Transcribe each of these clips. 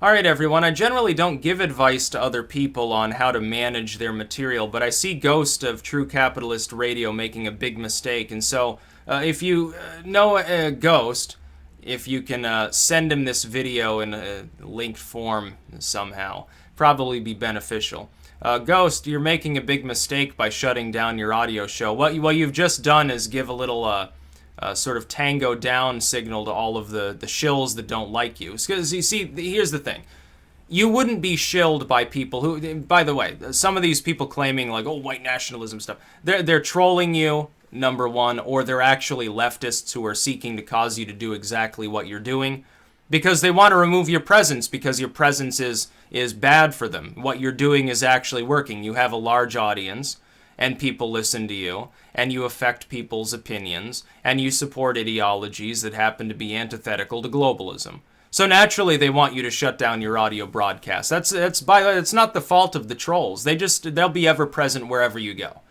Alright everyone, I generally don't give advice to other people on how to manage their material, but I see Ghost of True Capitalist Radio making a big mistake, and so if you know Ghost, if you can send him this video in a linked form somehow, probably be beneficial. Ghost, you're making a big mistake by shutting down your audio show. What you've just done is give a little sort of tango down signal to all of the shills that don't like you. Because you see, here's the thing. You wouldn't be shilled by people who, by the way, some of these people claiming like, oh, white nationalism stuff, they're trolling you, number one, or they're actually leftists who are seeking to cause you to do exactly what you're doing because they want to remove your presence because your presence is bad for them. What you're doing is actually working. You have a large audience and people listen to you, and you affect people's opinions, and you support ideologies that happen to be antithetical to globalism. So naturally, they want you to shut down your audio broadcast. It's not the fault of the trolls. They'll be ever present wherever you go.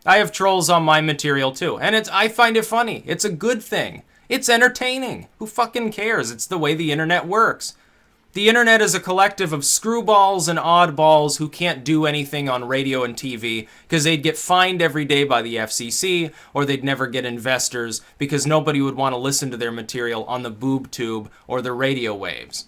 I have trolls on my material too, and I find it funny. It's a good thing. It's entertaining. Who fucking cares? It's the way the internet works. The internet is a collective of screwballs and oddballs who can't do anything on radio and TV because they'd get fined every day by the FCC, or they'd never get investors because nobody would want to listen to their material on the boob tube or the radio waves.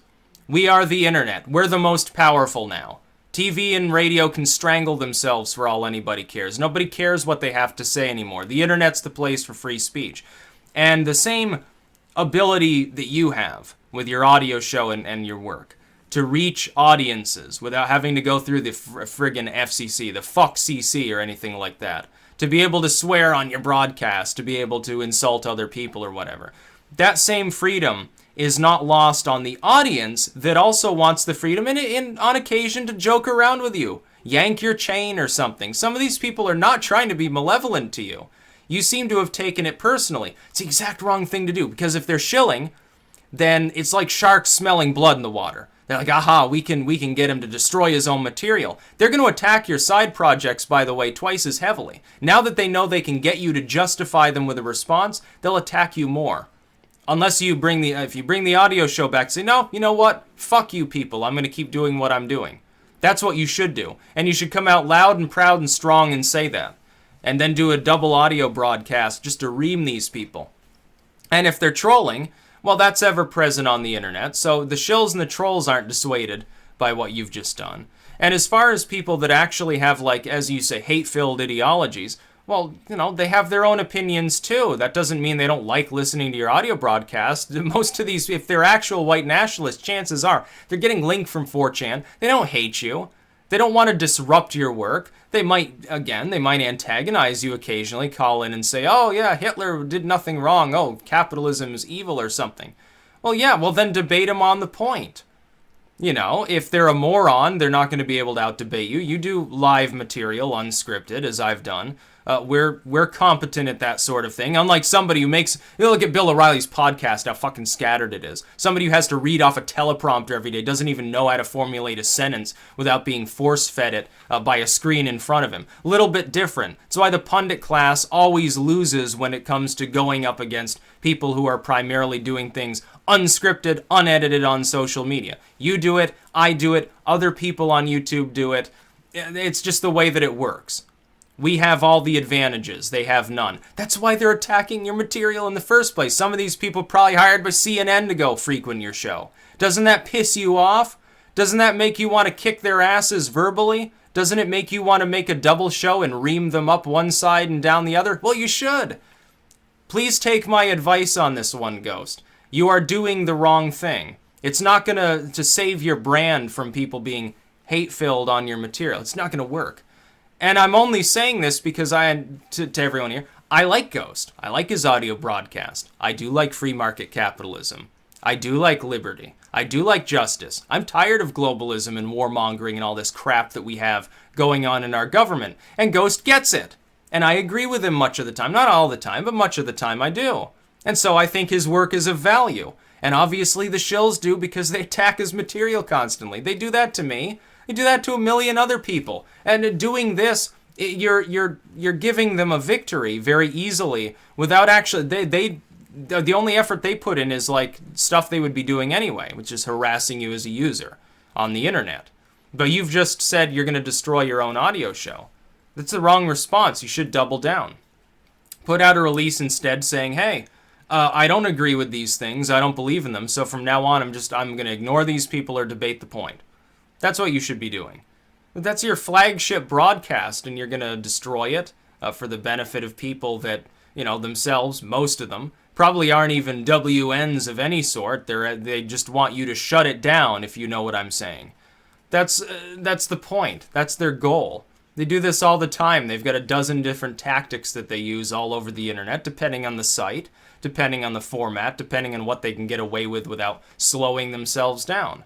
We are the internet. We're the most powerful now. TV and radio can strangle themselves for all anybody cares. Nobody cares what they have to say anymore. The internet's the place for free speech. And the same ability that you have with your audio show and your work to reach audiences without having to go through the friggin' FCC, the fuck CC or anything like that, to be able to swear on your broadcast, to be able to insult other people or whatever. That same freedom is not lost on the audience that also wants the freedom on occasion to joke around with you, yank your chain or something. Some of these people are not trying to be malevolent to you. You seem to have taken it personally. It's the exact wrong thing to do, because if they're shilling, then it's like sharks smelling blood in the water. They're like, aha, we can get him to destroy his own material. They're going to attack your side projects, by the way, twice as heavily. Now that they know they can get you to justify them with a response, they'll attack you more. Unless you if you bring the audio show back, say, no, you know what? Fuck you people. I'm going to keep doing what I'm doing. That's what you should do. And you should come out loud and proud and strong and say that. And then do a double audio broadcast just to ream these people. And if they're trolling, well, that's ever present on the internet, so the shills and the trolls aren't dissuaded by what you've just done. And as far as people that actually have, like, as you say, hate-filled ideologies, well, you know, they have their own opinions too. That doesn't mean they don't like listening to your audio broadcast. Most of these, if they're actual white nationalists, chances are they're getting linked from 4chan. They don't hate you. They don't want to disrupt your work. They might antagonize you occasionally, call in and say, oh yeah, Hitler did nothing wrong. Oh, capitalism is evil or something. Well, yeah, well then debate them on the point. You know, if they're a moron, they're not going to be able to out-debate you. You do live material, unscripted, as I've done. We're competent at that sort of thing. Unlike somebody who makes, you look at Bill O'Reilly's podcast, how fucking scattered it is. Somebody who has to read off a teleprompter every day, doesn't even know how to formulate a sentence without being force-fed it by a screen in front of him. Little bit different. That's why the pundit class always loses when it comes to going up against people who are primarily doing things unscripted, unedited on social media. You do it, I do it, other people on YouTube do it. It's just the way that it works. We have all the advantages. They have none. That's why they're attacking your material in the first place. Some of these people probably hired by CNN to go frequent your show. Doesn't that piss you off? Doesn't that make you want to kick their asses verbally? Doesn't it make you want to make a double show and ream them up one side and down the other? Well, you should. Please take my advice on this one, Ghost. You are doing the wrong thing. It's not going to save your brand from people being hate-filled on your material. It's not going to work. And I'm only saying this because to everyone here, I like Ghost. I like his audio broadcast. I do like free market capitalism. I do like liberty. I do like justice. I'm tired of globalism and warmongering and all this crap that we have going on in our government. And Ghost gets it. And I agree with him much of the time. Not all the time, but much of the time I do. And so I think his work is of value. And obviously the shills do because they attack his material constantly. They do that to me. They do that to a million other people. And doing this, you're giving them a victory very easily without actually... The only effort they put in is like stuff they would be doing anyway, which is harassing you as a user. on the internet. But you've just said you're going to destroy your own audio show. That's the wrong response. You should double down. Put out a release instead saying, hey, I don't agree with these things. I don't believe in them. So from now on, I'm going to ignore these people or debate the point. That's what you should be doing. That's your flagship broadcast, and you're going to destroy it for the benefit of people that, themselves, most of them, probably aren't even WNs of any sort. They just want you to shut it down, if you know what I'm saying. That's the point. That's their goal. They do this all the time. They've got a dozen different tactics that they use all over the internet, depending on the site, depending on the format, depending on what they can get away with without slowing themselves down.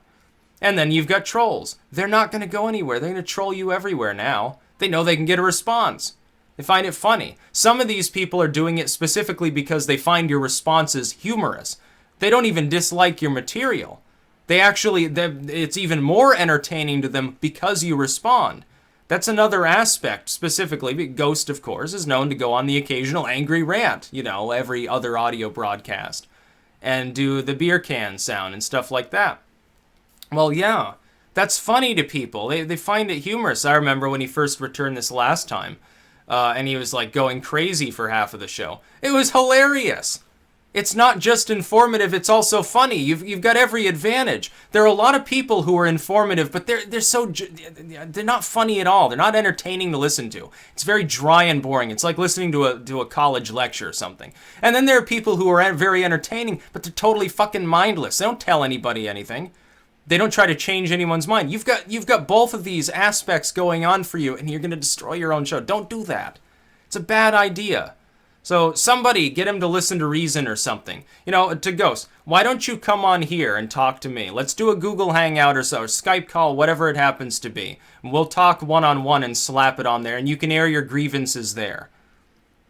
And then you've got trolls. They're not going to go anywhere. They're going to troll you everywhere now. They know they can get a response. They find it funny. Some of these people are doing it specifically because they find your responses humorous. They don't even dislike your material. It's even more entertaining to them because you respond. That's another aspect, specifically. Ghost, of course, is known to go on the occasional angry rant, every other audio broadcast, and do the beer can sound and stuff like that. Well, yeah, that's funny to people. They find it humorous. I remember when he first returned this last time, and he was like going crazy for half of the show. It was hilarious. It's not just informative, it's also funny. You've got every advantage. There are a lot of people who are informative, but they're not funny at all. They're not entertaining to listen to. It's very dry and boring. It's like listening to a college lecture or something. And then there are people who are very entertaining, but they're totally fucking mindless. They don't tell anybody anything. They don't try to change anyone's mind. You've got both of these aspects going on for you, and you're going to destroy your own show. Don't do that. It's a bad idea. So somebody, get him to listen to Reason or something. To Ghost, why don't you come on here and talk to me? Let's do a Google Hangout or Skype call, whatever it happens to be. We'll talk one-on-one and slap it on there, and you can air your grievances there.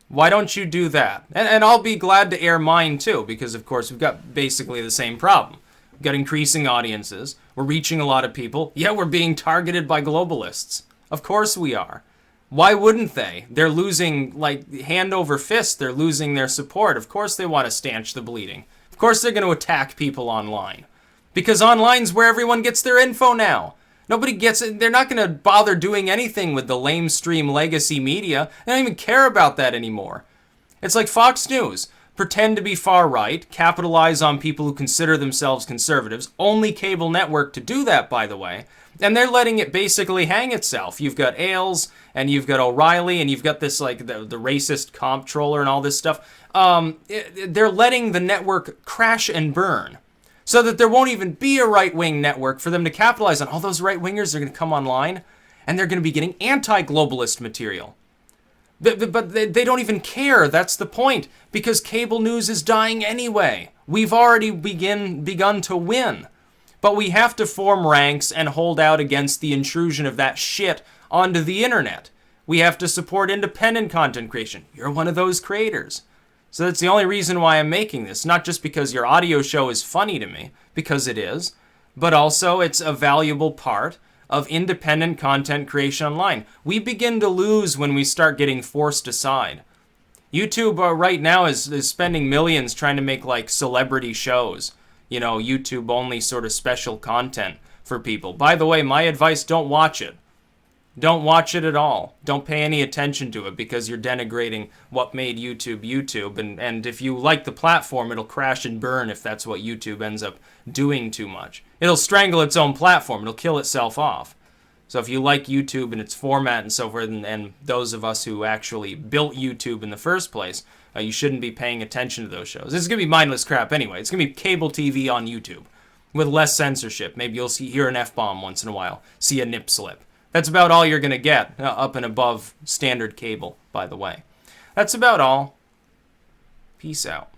Why don't you do that? And I'll be glad to air mine too, because of course we've got basically the same problem. We've got increasing audiences. We're reaching a lot of people. Yeah, we're being targeted by globalists. Of course we are. Why wouldn't they? They're losing, hand over fist. They're losing their support. Of course they want to stanch the bleeding. Of course they're going to attack people online. Because online's where everyone gets their info now. Nobody gets it. They're not going to bother doing anything with the lamestream legacy media. They don't even care about that anymore. It's like Fox News. Pretend to be far right, capitalize on people who consider themselves conservatives. Only cable network to do that, by the way. And they're letting it basically hang itself. You've got Ailes, and you've got O'Reilly, and you've got this, the racist comptroller and all this stuff. They're letting the network crash and burn so that there won't even be a right-wing network for them to capitalize on. All those right-wingers are going to come online, and they're going to be getting anti-globalist material. But they don't even care. That's the point. Because cable news is dying anyway. We've already begun to win. But we have to form ranks and hold out against the intrusion of that shit onto the internet. We have to support independent content creation. You're one of those creators. So that's the only reason why I'm making this. Not just because your audio show is funny to me, because it is, but also it's a valuable part of independent content creation online. We begin to lose when we start getting forced aside. YouTube right now is spending millions trying to make celebrity shows. YouTube only sort of special content for people. By the way, my advice, don't watch it. Don't watch it at all. Don't pay any attention to it because you're denigrating what made YouTube YouTube. And if you like the platform, it'll crash and burn if that's what YouTube ends up doing too much. It'll strangle its own platform. It'll kill itself off. So if you like YouTube and its format and so forth, and those of us who actually built YouTube in the first place, you shouldn't be paying attention to those shows. This is going to be mindless crap anyway. It's going to be cable TV on YouTube with less censorship. Maybe you'll hear an F-bomb once in a while, see a nip slip. That's about all you're going to get up and above standard cable, by the way. That's about all. Peace out.